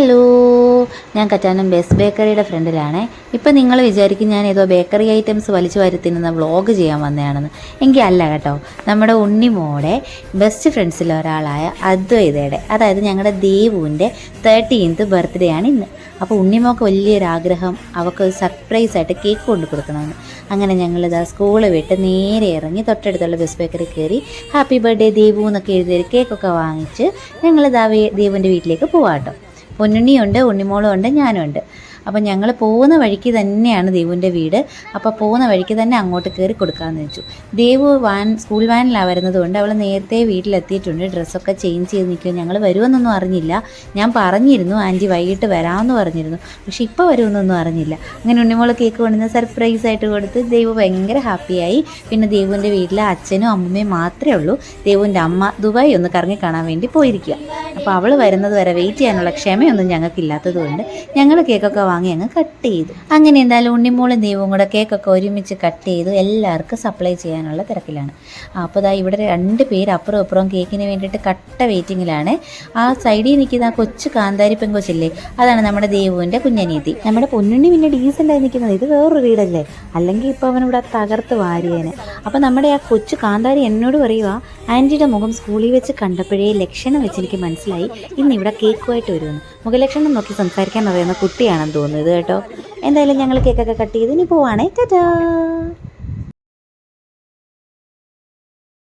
Hello, ഞാൻ Kattanam best ബേക്കറിയുടെ ഫ്രണ്ടിലാണേ. ഇപ്പം നിങ്ങൾ വിചാരിക്കും ഞാൻ ഏതോ ബേക്കറി ഐറ്റംസ് വലിച്ചു വാരി തിന്നുന്ന വ്ളോഗ് ചെയ്യാൻ വന്നതാണെന്ന്. എങ്കിൽ അല്ല കേട്ടോ, നമ്മുടെ ഉണ്ണിമോടെ ബെസ്റ്റ് ഫ്രണ്ട്സിൽ ഒരാളായ അദ്വൈതയുടെ, അതായത് ഞങ്ങളുടെ ദേവുവിൻ്റെ 13th ബർത്ത്ഡേ ആണ് ഇന്ന്. അപ്പോൾ ഉണ്ണിമോക്ക് വലിയൊരാഗ്രഹം അവൾക്ക് സർപ്രൈസായിട്ട് കേക്ക് കൊണ്ട് കൊടുക്കണമെന്ന്. അങ്ങനെ ഞങ്ങളിതാ സ്കൂൾ വിട്ട് നേരെ ഇറങ്ങി തൊട്ടടുത്തുള്ള ബെസ്റ്റ് ബേക്കറി കയറി ഹാപ്പി ബർത്ത്ഡേ ദേവു എന്നൊക്കെ എഴുതിയൊരു കേക്കൊക്കെ വാങ്ങിച്ച് ഞങ്ങളിതാ ദേവുവിൻ്റെ വീട്ടിലേക്ക് പോവാട്ടോ. പൊന്നുണ്ണിയുണ്ട്, ഉണ്ണിമോളും ഉണ്ട്, ഞാനും ഉണ്ട്. അപ്പം ഞങ്ങൾ പോകുന്ന വഴിക്ക് തന്നെയാണ് ദേവുവിൻ്റെ വീട്. അപ്പോൾ പോകുന്ന വഴിക്ക് തന്നെ അങ്ങോട്ട് കയറി കൊടുക്കാമെന്ന് വെച്ചു. ദേവു സ്കൂൾ വാനിലാണ് വരുന്നത് കൊണ്ട് അവൾ നേരത്തെ വീട്ടിലെത്തിയിട്ടുണ്ട്. ഡ്രസ്സൊക്കെ ചേഞ്ച് ചെയ്ത് നിൽക്കും. ഞങ്ങൾ വരുമെന്നൊന്നും അറിഞ്ഞില്ല. ഞാൻ പറഞ്ഞിരുന്നു ആൻറ്റി വൈകിട്ട് വരാമെന്ന് പറഞ്ഞിരുന്നു, പക്ഷേ ഇപ്പോൾ വരുമെന്നൊന്നും അറിഞ്ഞില്ല. അങ്ങനെ ഉണ്ണിമോൾ കേക്ക് കൊണ്ടുവന്ന് സർപ്രൈസായിട്ട് കൊടുത്ത് ദേവു ഭയങ്കര ഹാപ്പിയായി. പിന്നെ ദേവുവിൻ്റെ വീട്ടിൽ അച്ഛനും അമ്മയും മാത്രമേ ഉള്ളൂ. ദേവുവിൻ്റെ അമ്മ ദുബായ് ഒന്ന് കറങ്ങി കാണാൻ വേണ്ടി പോയിരിക്കുക. അപ്പോൾ അവൾ വരുന്നത് വരെ വെയിറ്റ് ചെയ്യാനുള്ള ക്ഷമയൊന്നും ഞങ്ങൾക്കില്ലാത്തത് കൊണ്ട് ഞങ്ങൾ കേക്കൊക്കെ വാങ്ങി അങ്ങ് കട്ട് ചെയ്തു. അങ്ങനെ എന്തായാലും ഉണ്ണിമോളും ദേവും കൂടെ കേക്കൊക്കെ ഒരുമിച്ച് കട്ട് ചെയ്തു എല്ലാവർക്കും സപ്ലൈ ചെയ്യാനുള്ള തിരക്കിലാണ്. അപ്പോൾ ദാ ഇവിടെ 2 പേര് അപ്പുറം അപ്പുറം കേക്കിന് വേണ്ടിയിട്ട് കട്ട വെയിറ്റിങ്ങിലാണ്. ആ സൈഡിൽ നിൽക്കുന്ന ആ കൊച്ചു കാന്താരി പെങ്കൊച്ചില്ലേ, അതാണ് നമ്മുടെ ദേവുവിൻ്റെ കുഞ്ഞനീതി. നമ്മുടെ പൊന്നുണ്ണി പിന്നെ ഡീസൻ്റായി നിൽക്കുന്നത്. ഇത് വേറൊരു വീടല്ലേ, അല്ലെങ്കിൽ ഇപ്പോൾ അവനിവിടെ തകർത്ത് വാരിയേനെ. അപ്പോൾ നമ്മുടെ ആ കൊച്ചു കാന്താരി എന്നോട് പറയുക, ആൻറ്റിയുടെ മുഖം സ്കൂളിൽ വെച്ച് കണ്ടപ്പോഴേ ലക്ഷണം വെച്ച് എനിക്ക് മനസ്സിലായി ഇന്നിവിടെ കേക്കുമായിട്ട് വരുമെന്ന്. മുഖലക്ഷണം നോക്കി സംസാരിക്കാൻ അറിയുന്ന കുട്ടിയാണെന്ന് തോന്നുന്നത് കേട്ടോ. എന്തായാലും ഞങ്ങൾ കേക്കൊക്കെ കട്ട് ചെയ്ത് ഇനി പോവാണേ. ടാറ്റാ.